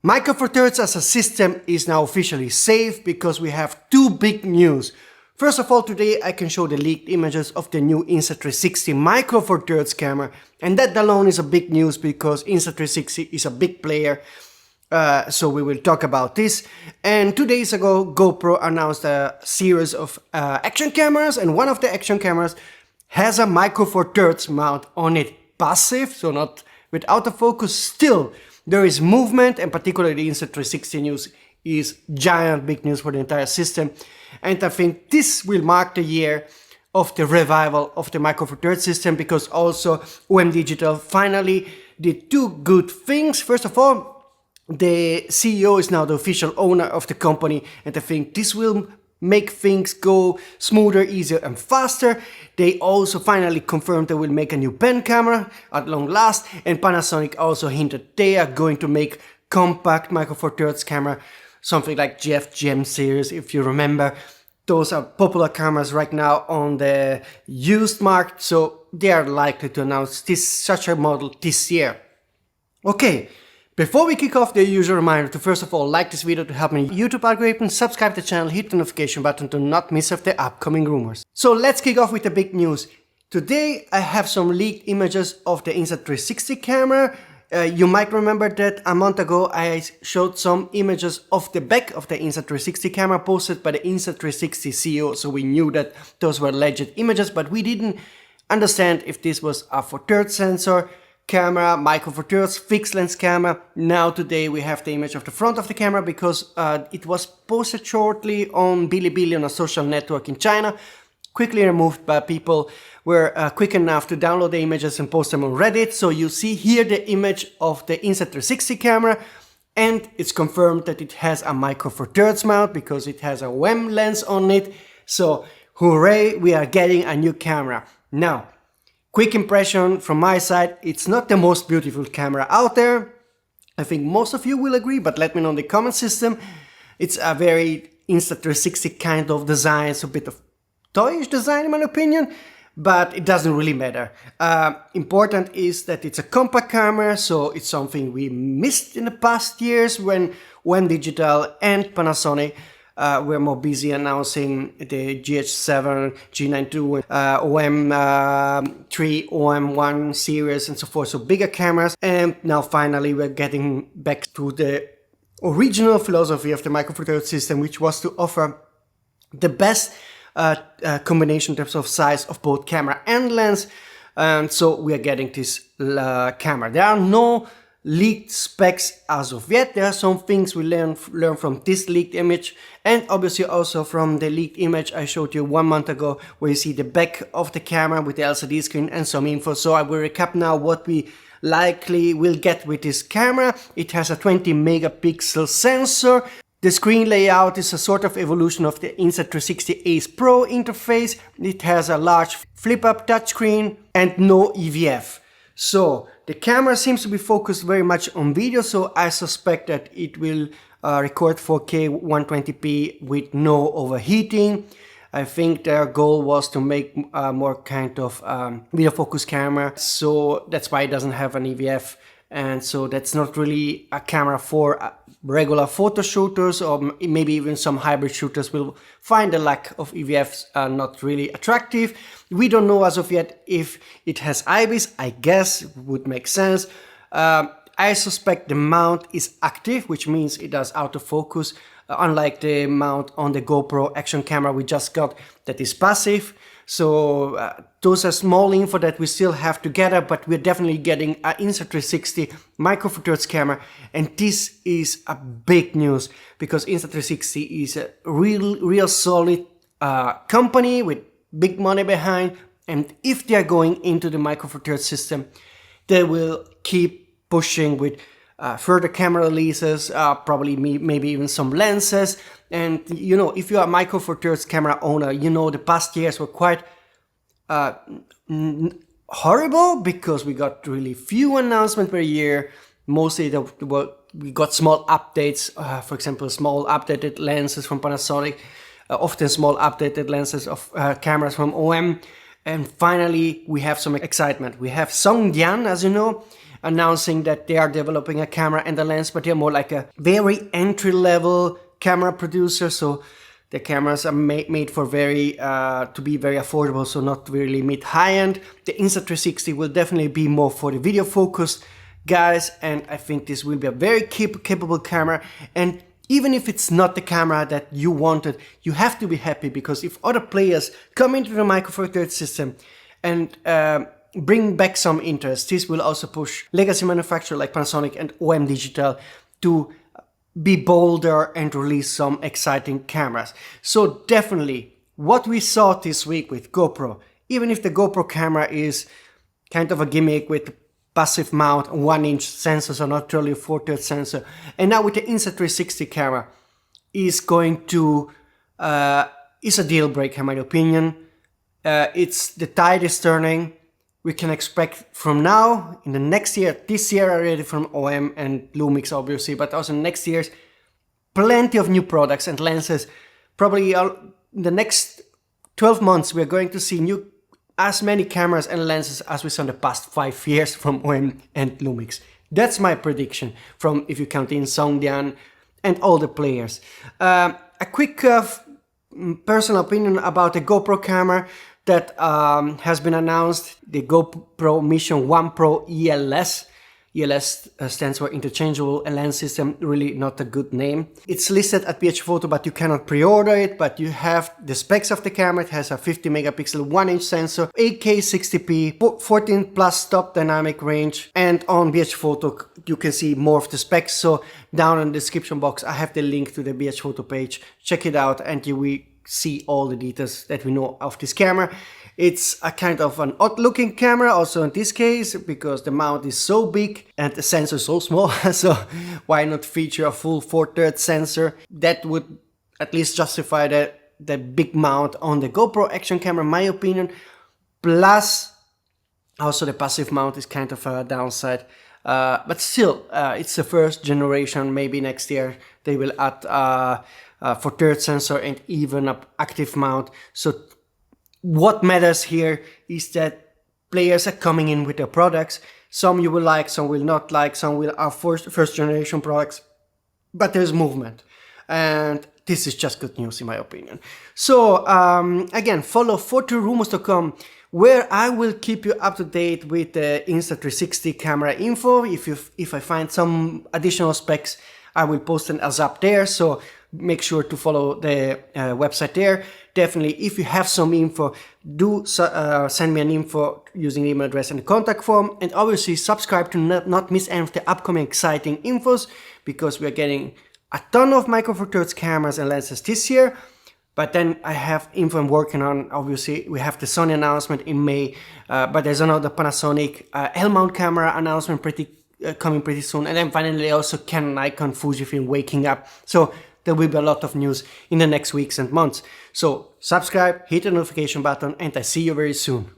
Micro Four Thirds as a system is now officially safe because we have two big news. First of all, today I can show the leaked images of the new Insta360 Micro Four Thirds camera, and that alone is a big news because Insta360 is a big player, so we will talk about this. And 2 days ago, GoPro announced a series of action cameras, and one of the action cameras has a Micro Four Thirds mount on it, passive, so not with autofocus. Still, there is movement, and particularly the Insta360 news is giant big news for the entire system. And I think this will mark the year of the revival of the Micro Four Thirds system, because also OM Digital finally did two good things. First of all, the CEO is now the official owner of the company, and I think this will make things go smoother, easier and faster. They also finally confirmed they will make a new pen camera at long last, and Panasonic also hinted they are going to make compact Micro Four Thirds camera, something like GF Gem series, if you remember. Those are popular cameras right now on the used market, so they are likely to announce such a model this year. Okay. Before we kick off, the usual reminder to first of all like this video to help me YouTube algorithm, subscribe to the channel, hit the notification button to not miss of the upcoming rumors. So let's kick off with the big news. Today I have some leaked images of the Insta360 camera. You might remember that a month ago I showed some images of the back of the Insta360 camera posted by the Insta360 CEO, so we knew that those were legit images, but we didn't understand if this was a Four Thirds sensor camera, Micro Four Thirds, fixed lens camera. Now today we have the image of the front of the camera because it was posted shortly on Bilibili, on a social network in China, quickly removed by people were quick enough to download the images and post them on Reddit. So you see here the image of the Insta360 camera, and it's confirmed that it has a Micro Four Thirds mount because it has a OM lens on it. So hooray, we are getting a new camera. Now, quick impression from my side, it's not the most beautiful camera out there. I think most of you will agree, but let me know in the comment system. It's a very Insta360 kind of design, it's a bit of toyish design in my opinion, but it doesn't really matter. Important is that it's a compact camera, so it's something we missed in the past years when OM Digital and Panasonic we're more busy announcing the GH7, G92, OM3, OM1 series and so forth, so bigger cameras. And now finally we're getting back to the original philosophy of the Micro Four Thirds system, which was to offer the best combination in terms of size of both camera and lens. And so we are getting this camera. There are no leaked specs as of yet. There are some things we learn from this leaked image, and obviously also from the leaked image I showed you 1 month ago, where you see the back of the camera with the LCD screen and some info. So I will recap now what we likely will get with this camera. It has a 20 megapixel sensor. The screen layout is a sort of evolution of the Insta360 Ace Pro interface. It has a large flip-up touchscreen and no EVF. So the camera seems to be focused very much on video, so I suspect that it will record 4K 120p with no overheating. I think their goal was to make more kind of video focus camera, so that's why it doesn't have an EVF. And so that's not really a camera for regular photo shooters, or maybe even some hybrid shooters will find the lack of EVFs not really attractive. We don't know as of yet if it has IBIS. I guess would make sense. I suspect the mount is active, which means it does autofocus, unlike the mount on the GoPro action camera we just got that is passive. So those are small info that we still have to gather, but we're definitely getting an Insta360 Micro Four Thirds camera, and this is a big news because Insta360 is a real solid company with big money behind, and if they are going into the Micro Four Thirds system, they will keep pushing with further camera releases, probably maybe even some lenses. And you know, if you are a Micro Four Thirds camera owner, you know the past years were quite horrible because we got really few announcements per year. Mostly we got small updates, for example, small updated lenses from Panasonic, often small updated lenses of cameras from OM. And finally, we have some excitement. We have Songyan, as you know, announcing that they are developing a camera and a lens, but they're more like a very entry-level camera producer. So the cameras are made for to be very affordable, so not really mid-high end. The Insta360 will definitely be more for the video focused guys, and I think this will be a very capable camera. And even if it's not the camera that you wanted, you have to be happy, because if other players come into the Micro Four Thirds system and bring back some interest, this will also push legacy manufacturers like Panasonic and OM Digital to be bolder and release some exciting cameras. So definitely what we saw this week with GoPro, even if the GoPro camera is kind of a gimmick with passive mount, 1-inch sensor, so not really a 4/3 sensor, and now with the Insta360 camera is going to is a deal breaker in my opinion. It's the tide is turning. We can expect from now, in the next year, this year already from OM and Lumix obviously, but also next year's, plenty of new products and lenses. Probably in the next 12 months we're going to see as many cameras and lenses as we saw in the past 5 years from OM and Lumix. That's my prediction, from if you count in Songdian and all the players. A quick personal opinion about the GoPro camera that has been announced, the GoPro Mission 1 Pro ELS. ELS stands for Interchangeable Lens System, really not a good name. It's listed at PH Photo, but you cannot pre-order it, but you have the specs of the camera. It has a 50 megapixel 1-inch sensor, 8K 60p, 14 plus stop dynamic range, and on BH Photo you can see more of the specs. So down in the description box I have the link to the BH Photo page. Check it out and you will see all the details that we know of this camera. It's a kind of an odd looking camera also in this case, because the mount is so big and the sensor is so small. So why not feature a full 4/3 sensor? That would at least justify the big mount on the GoPro action camera in my opinion. Plus also the passive mount is kind of a downside. But still, it's the first generation. Maybe next year they will add 4/3 sensor and even an active mount. So what matters here is that players are coming in with their products. Some you will like, some will not like, some will are first generation products, but there's movement. And this is just good news in my opinion. So again, follow 42rumors to come, where I will keep you up to date with the Insta360 camera info. If I find some additional specs, I will post them as up there. So make sure to follow the website there. Definitely, if you have some info, do send me an info using the email address and the contact form. And obviously subscribe to not miss any of the upcoming exciting infos, because we are getting a ton of Micro Four Thirds cameras and lenses this year. But then I have info I'm working on. Obviously, we have the Sony announcement in May, but there's another Panasonic L-mount camera announcement coming pretty soon. And then finally also Canon, Nikon, Fujifilm waking up. So there will be a lot of news in the next weeks and months. So subscribe, hit the notification button, and I see you very soon.